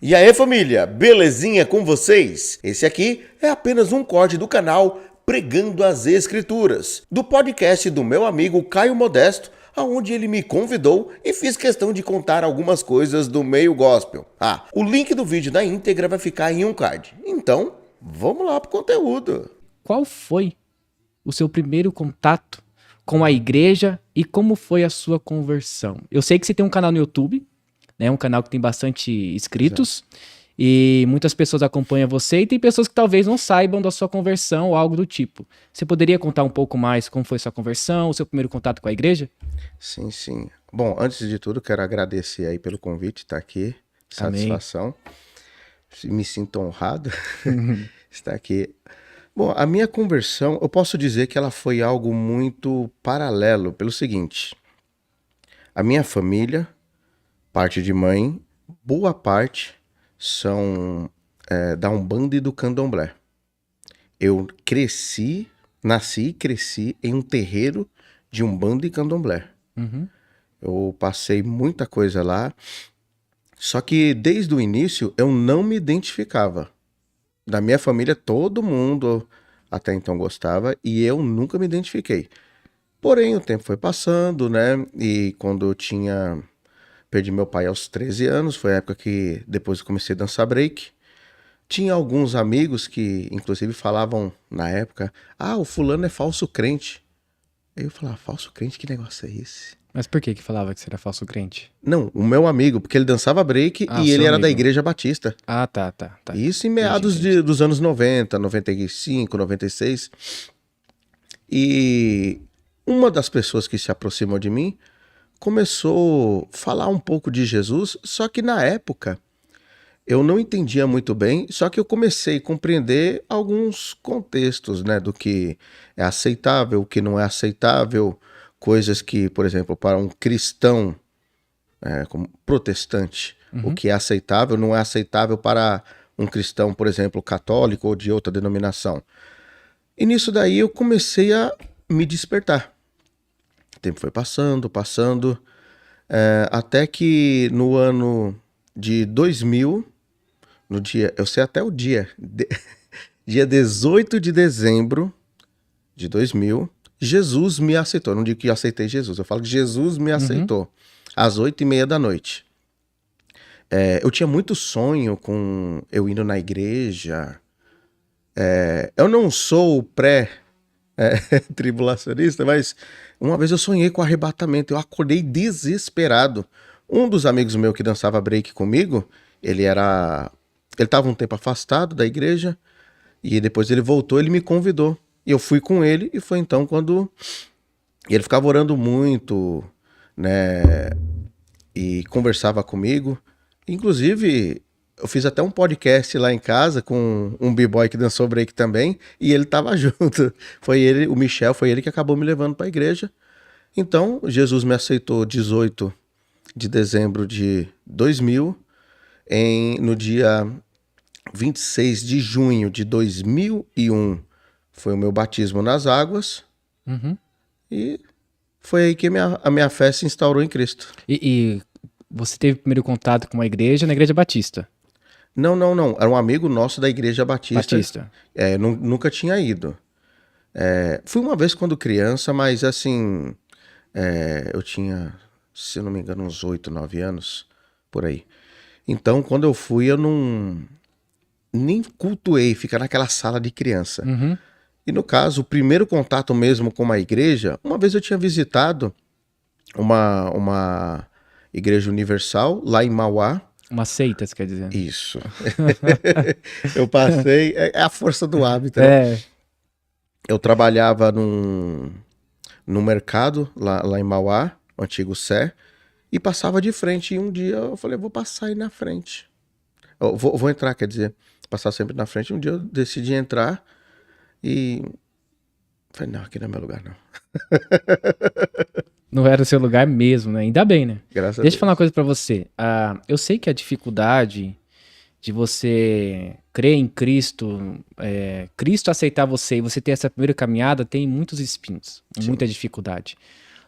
E aí, família, belezinha com vocês? Esse aqui é apenas um corte do canal Pregando as Escrituras, do podcast do meu amigo Caio Modesto, aonde ele me convidou e fiz questão de contar algumas coisas do meio gospel. O link do vídeo na íntegra vai ficar em um card. Então, vamos lá pro conteúdo. Qual foi o seu primeiro contato com a igreja e como foi a sua conversão? Eu sei que você tem um canal no YouTube, né? Um canal que tem bastante inscritos. E muitas pessoas acompanham você e tem pessoas que talvez não saibam da sua conversão ou algo do tipo. Você poderia contar um pouco mais como foi sua conversão, o seu primeiro contato com a igreja? Sim. Bom, antes de tudo, quero agradecer aí pelo convite, estar aqui. Satisfação. Me sinto honrado estar aqui. Bom, a minha conversão, eu posso dizer que ela foi algo muito paralelo, pelo seguinte. A minha família, parte de mãe, boa parte são da Umbanda e do Candomblé. Eu nasci e cresci em um terreiro de Umbanda e Candomblé. Eu passei muita coisa lá, só que desde o início eu não me identificava. Da minha família todo mundo até então gostava e eu nunca me identifiquei. Porém o tempo foi passando, né? E quando eu perdi meu pai aos 13 anos, foi a época que depois eu comecei a dançar break. Tinha alguns amigos que inclusive falavam na época, o fulano é falso crente. Aí eu falava, falso crente, que negócio é esse? Mas por que falava que você era falso crente? Não, o meu amigo, porque ele dançava break e ele era da Igreja Batista. Tá. Isso em meados dos anos 90, 95, 96. E uma das pessoas que se aproximou de mim começou a falar um pouco de Jesus, só que na época eu não entendia muito bem, só que eu comecei a compreender alguns contextos, né, do que é aceitável, o que não é aceitável, coisas que, por exemplo, para um cristão como protestante, o que é aceitável não é aceitável para um cristão, por exemplo, católico ou de outra denominação. E nisso daí eu comecei a me despertar. O tempo foi passando, até que no ano de 2000, eu sei até o dia 18 de dezembro de 2000, Jesus me aceitou. Eu não digo que eu aceitei Jesus, eu falo que Jesus me aceitou, às 8h30 da noite. Eu tinha muito sonho com eu indo na igreja. Eu não sou tribulacionista, mas uma vez eu sonhei com arrebatamento, eu acordei desesperado. Um dos amigos meus que dançava break comigo, ele estava um tempo afastado da igreja, e depois ele voltou, ele me convidou, e eu fui com ele, e foi então quando ele ficava orando muito, né, e conversava comigo. Inclusive, eu fiz até um podcast lá em casa com um b-boy que dançou break também, e ele tava junto. Foi ele, o Michel, foi ele que acabou me levando para a igreja. Então, Jesus me aceitou 18 de dezembro de 2000, no dia 26 de junho de 2001, foi o meu batismo nas águas, e foi aí que a minha fé se instaurou em Cristo. E você teve o primeiro contato com uma igreja na Igreja Batista? Não. Era um amigo nosso da Igreja Batista. Nunca tinha ido. Fui uma vez quando criança, mas assim, eu tinha, se eu não me engano, uns 8, 9 anos, por aí. Então, quando eu fui, eu nem cultuei, ficar naquela sala de criança. E no caso, o primeiro contato mesmo com uma igreja, uma vez eu tinha visitado uma igreja universal lá em Mauá. Uma seita, você quer dizer? Isso. Eu passei, é a força do hábito, né? Eu trabalhava num mercado lá em Mauá, o antigo Sé, e passava de frente. E um dia eu falei, vou passar aí na frente. Eu vou entrar, quer dizer, passar sempre na frente. Um dia eu decidi entrar e falei, não, aqui não é meu lugar, não. Não era o seu lugar mesmo, né? Ainda bem, né? Graças a Deus. Deixa eu falar uma coisa pra você. Eu sei que a dificuldade de você crer em Cristo, Cristo aceitar você e você ter essa primeira caminhada, tem muitos espinhos, muita dificuldade.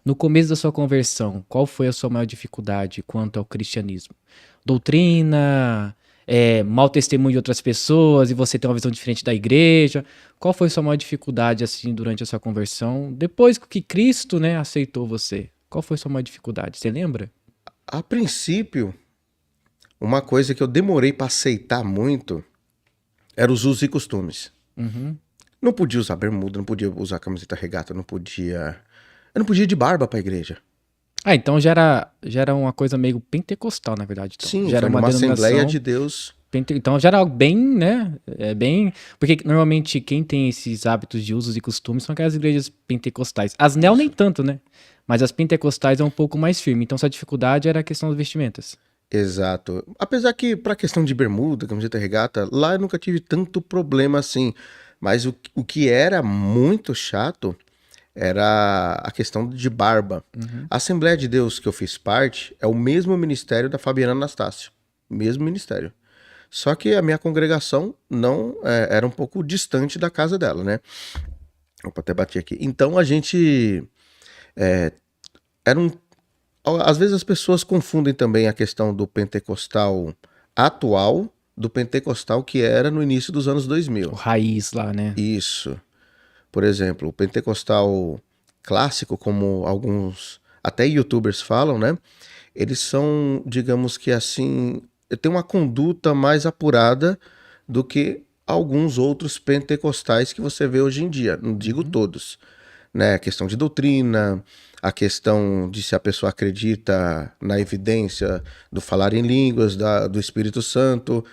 No começo da sua conversão, qual foi a sua maior dificuldade quanto ao cristianismo? Doutrina, mau testemunho de outras pessoas e você tem uma visão diferente da igreja? Qual foi sua maior dificuldade, assim, durante a sua conversão? Depois que Cristo, né, aceitou você, qual foi sua maior dificuldade? Você lembra? A princípio, uma coisa que eu demorei para aceitar muito era os usos e costumes. Uhum. Não podia usar bermuda, não podia usar camiseta regata, não podia... Eu não podia ir de barba pra igreja. Então já era uma coisa meio pentecostal, na verdade. Então. Sim, já era foi uma numa Assembleia denominação de Deus. Então já era algo bem, né? Bem. Porque normalmente quem tem esses hábitos de usos e costumes são aquelas igrejas pentecostais. As neo nem tanto, né? Mas as pentecostais é um pouco mais firme. Então sua dificuldade era a questão das vestimentas. Exato. Apesar que pra questão de bermuda, camiseta regata, lá eu nunca tive tanto problema assim. Mas o que era muito chato era a questão de barba. A Assembleia de Deus que eu fiz parte é o mesmo ministério da Fabiana Anastácio. Mesmo ministério. Só que a minha congregação não era um pouco distante da casa dela, né? Opa, até bati aqui. Então a gente era um. Às vezes as pessoas confundem também a questão do pentecostal atual do pentecostal que era no início dos anos 2000. O raiz lá, né? Isso. Por exemplo, o pentecostal clássico, como alguns até youtubers falam, né? Eles são, digamos que assim, tem uma conduta mais apurada do que alguns outros pentecostais que você vê hoje em dia. Não digo todos, né? A questão de doutrina, a questão de se a pessoa acredita na evidência do falar em línguas, do Espírito Santo,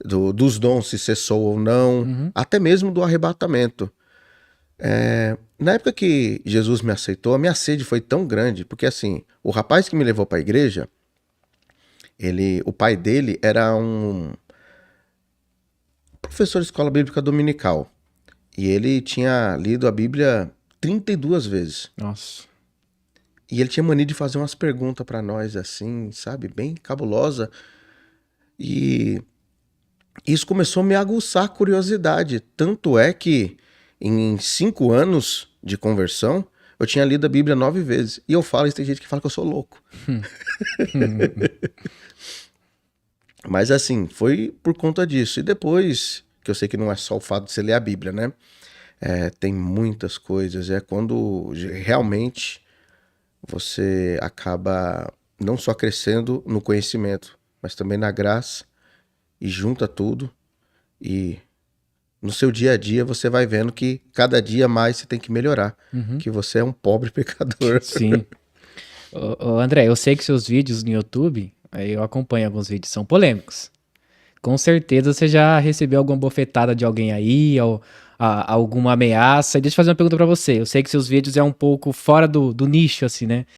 dos dons, se cessou ou não, até mesmo do arrebatamento. Na época que Jesus me aceitou, a minha sede foi tão grande, porque assim, o rapaz que me levou para a igreja, o pai dele era um professor de escola bíblica dominical. E ele tinha lido a Bíblia 32 vezes. Nossa. E ele tinha mania de fazer umas perguntas para nós assim, sabe? Bem cabulosa. E isso começou a me aguçar a curiosidade. Tanto é que em 5 anos de conversão, eu tinha lido a Bíblia 9 vezes. E eu falo, e tem gente que fala que eu sou louco. Mas assim, foi por conta disso. E depois, que eu sei que não é só o fato de você ler a Bíblia, né? Tem muitas coisas. É quando realmente você acaba não só crescendo no conhecimento, mas também na graça, e junta tudo. E no seu dia a dia você vai vendo que cada dia mais você tem que melhorar. Que você é um pobre pecador. Sim. Ô, André, eu sei que seus vídeos no YouTube, aí eu acompanho alguns vídeos, são polêmicos. Com certeza você já recebeu alguma bofetada de alguém aí, ou alguma ameaça. E deixa eu fazer uma pergunta pra você. Eu sei que seus vídeos é um pouco fora do nicho, assim, né?